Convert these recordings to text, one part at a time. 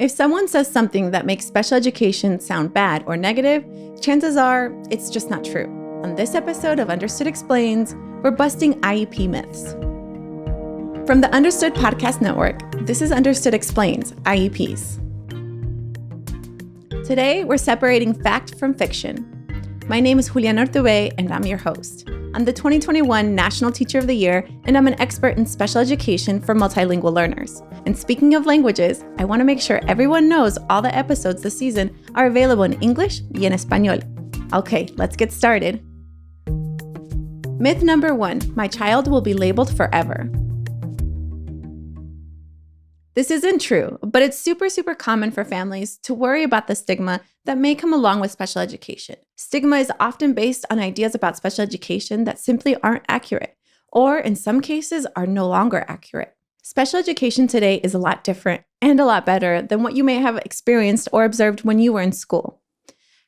If someone says something that makes special education sound bad or negative, chances are it's just not true. On this episode of Understood Explains, we're busting IEP myths. From the Understood Podcast Network, this is Understood Explains, IEPs. Today, we're separating fact from fiction. My name is Juliana Urtubey, and I'm your host. I'm the 2021 National Teacher of the Year, and I'm an expert in special education for multilingual learners. And speaking of languages, I want to make sure everyone knows all the episodes this season are available in English y en español. Okay, let's get started. Myth number 1, my child will be labeled forever. This isn't true, but it's super common for families to worry about the stigma that may come along with special education. Stigma is often based on ideas about special education that simply aren't accurate, or in some cases are no longer accurate. Special education today is a lot different and a lot better than what you may have experienced or observed when you were in school.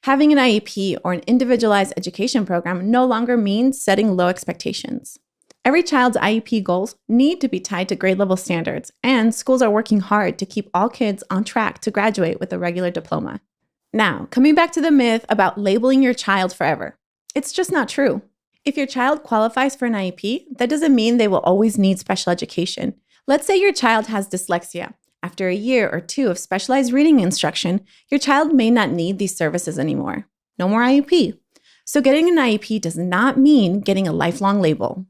Having an IEP or an individualized education program no longer means setting low expectations. Every child's IEP goals need to be tied to grade level standards, and schools are working hard to keep all kids on track to graduate with a regular diploma. Now, coming back to the myth about labeling your child forever. It's just not true. If your child qualifies for an IEP, that doesn't mean they will always need special education. Let's say your child has dyslexia. After a year or two of specialized reading instruction, your child may not need these services anymore. No more IEP. So getting an IEP does not mean getting a lifelong label.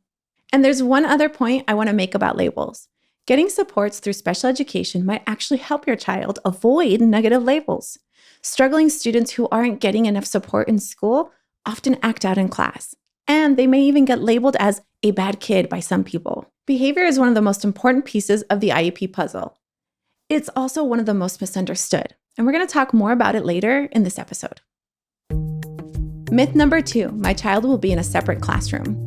And there's one other point I want to make about labels. Getting supports through special education might actually help your child avoid negative labels. Struggling students who aren't getting enough support in school often act out in class, and they may even get labeled as a bad kid by some people. Behavior is one of the most important pieces of the IEP puzzle. It's also one of the most misunderstood, and we're going to talk more about it later in this episode. Myth number 2, my child will be in a separate classroom.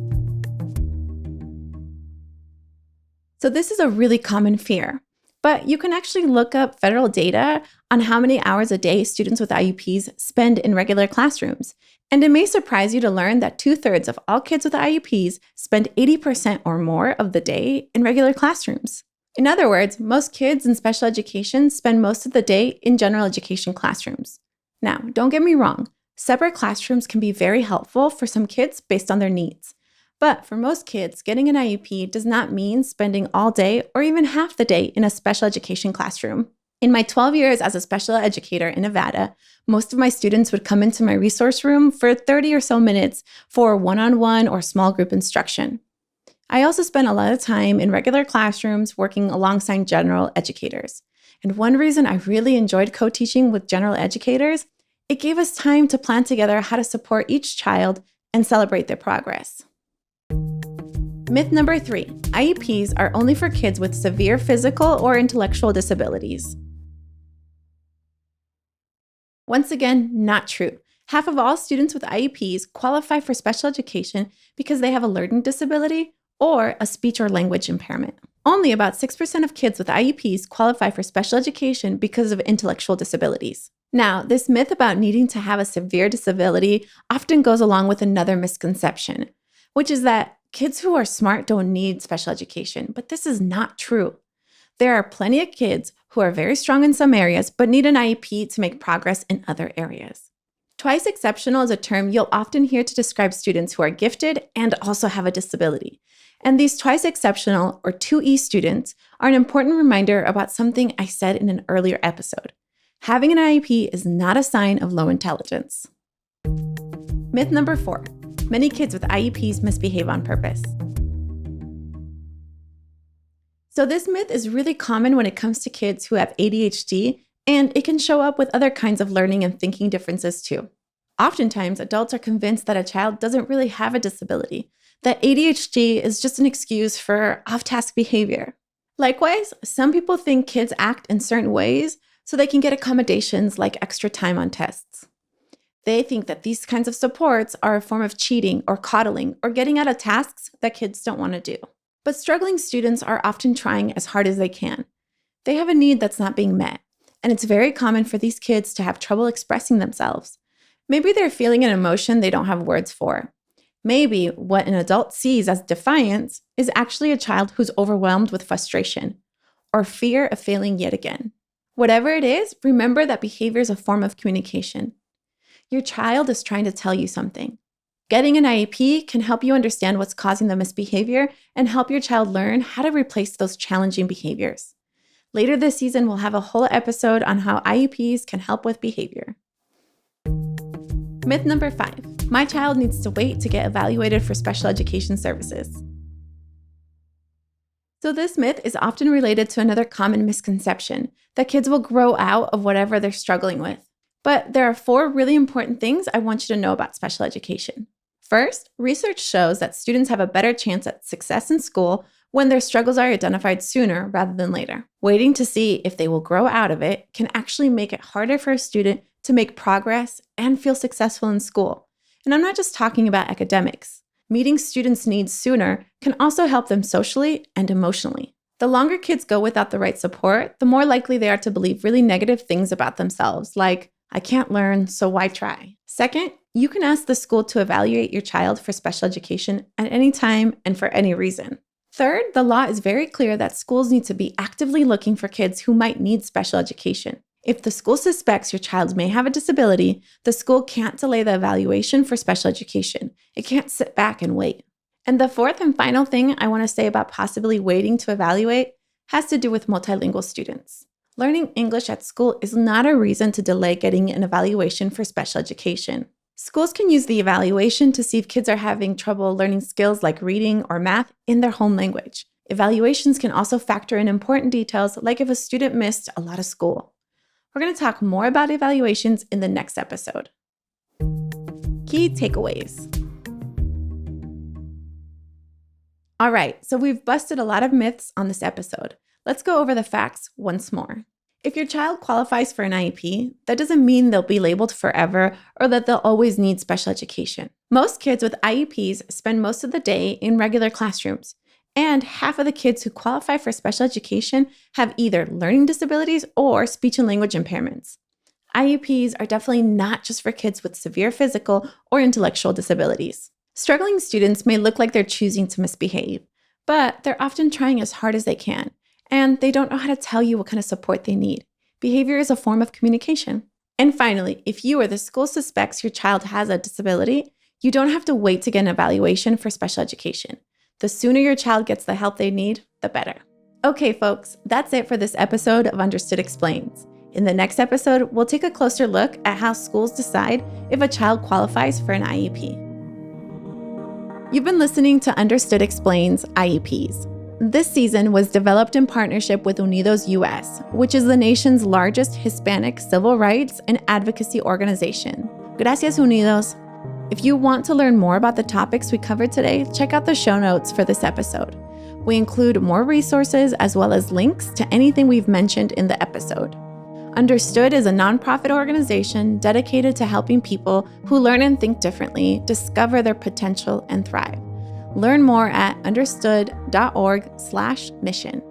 So this is a really common fear, but you can actually look up federal data on how many hours a day students with IEPs spend in regular classrooms. And it may surprise you to learn that 2/3 of all kids with IEPs spend 80% or more of the day in regular classrooms. In other words, most kids in special education spend most of the day in general education classrooms. Now, don't get me wrong, separate classrooms can be very helpful for some kids based on their needs. But for most kids, getting an IEP does not mean spending all day or even half the day in a special education classroom. In my 12 years as a special educator in Nevada, most of my students would come into my resource room for 30 or so minutes for one-on-one or small group instruction. I also spent a lot of time in regular classrooms working alongside general educators. And one reason I really enjoyed co-teaching with general educators, it gave us time to plan together how to support each child and celebrate their progress. Myth number 3, IEPs are only for kids with severe physical or intellectual disabilities. Once again, not true. Half of all students with IEPs qualify for special education because they have a learning disability or a speech or language impairment. Only about 6% of kids with IEPs qualify for special education because of intellectual disabilities. Now, this myth about needing to have a severe disability often goes along with another misconception, which is that kids who are smart don't need special education, but this is not true. There are plenty of kids who are very strong in some areas, but need an IEP to make progress in other areas. Twice exceptional is a term you'll often hear to describe students who are gifted and also have a disability. And these twice exceptional, or 2E students, are an important reminder about something I said in an earlier episode. Having an IEP is not a sign of low intelligence. Myth number 4. Many kids with IEPs misbehave on purpose. So this myth is really common when it comes to kids who have ADHD, and it can show up with other kinds of learning and thinking differences too. Oftentimes, adults are convinced that a child doesn't really have a disability, that ADHD is just an excuse for off-task behavior. Likewise, some people think kids act in certain ways so they can get accommodations like extra time on tests. They think that these kinds of supports are a form of cheating or coddling or getting out of tasks that kids don't want to do. But struggling students are often trying as hard as they can. They have a need that's not being met, and it's very common for these kids to have trouble expressing themselves. Maybe they're feeling an emotion they don't have words for. Maybe what an adult sees as defiance is actually a child who's overwhelmed with frustration or fear of failing yet again. Whatever it is, remember that behavior is a form of communication. Your child is trying to tell you something. Getting an IEP can help you understand what's causing the misbehavior and help your child learn how to replace those challenging behaviors. Later this season, we'll have a whole episode on how IEPs can help with behavior. Myth number 5, my child needs to wait to get evaluated for special education services. So this myth is often related to another common misconception, that kids will grow out of whatever they're struggling with. But there are 4 really important things I want you to know about special education. First, research shows that students have a better chance at success in school when their struggles are identified sooner rather than later. Waiting to see if they will grow out of it can actually make it harder for a student to make progress and feel successful in school. And I'm not just talking about academics. Meeting students' needs sooner can also help them socially and emotionally. The longer kids go without the right support, the more likely they are to believe really negative things about themselves, like, I can't learn, so why try? Second, you can ask the school to evaluate your child for special education at any time and for any reason. Third, the law is very clear that schools need to be actively looking for kids who might need special education. If the school suspects your child may have a disability, the school can't delay the evaluation for special education. It can't sit back and wait. And the fourth and final thing I want to say about possibly waiting to evaluate has to do with multilingual students. Learning English at school is not a reason to delay getting an evaluation for special education. Schools can use the evaluation to see if kids are having trouble learning skills like reading or math in their home language. Evaluations can also factor in important details like if a student missed a lot of school. We're going to talk more about evaluations in the next episode. Key takeaways. All right, so we've busted a lot of myths on this episode. Let's go over the facts once more. If your child qualifies for an IEP, that doesn't mean they'll be labeled forever or that they'll always need special education. Most kids with IEPs spend most of the day in regular classrooms, and half of the kids who qualify for special education have either learning disabilities or speech and language impairments. IEPs are definitely not just for kids with severe physical or intellectual disabilities. Struggling students may look like they're choosing to misbehave, but they're often trying as hard as they can, and they don't know how to tell you what kind of support they need. Behavior is a form of communication. And finally, if you or the school suspects your child has a disability, you don't have to wait to get an evaluation for special education. The sooner your child gets the help they need, the better. Okay, folks, that's it for this episode of Understood Explains. In the next episode, we'll take a closer look at how schools decide if a child qualifies for an IEP. You've been listening to Understood Explains IEPs. This season was developed in partnership with Unidos US, which is the nation's largest Hispanic civil rights and advocacy organization. Gracias, Unidos. If you want to learn more about the topics we covered today, check out the show notes for this episode. We include more resources as well as links to anything we've mentioned in the episode. Understood is a nonprofit organization dedicated to helping people who learn and think differently discover their potential and thrive. Learn more at understood.org/mission.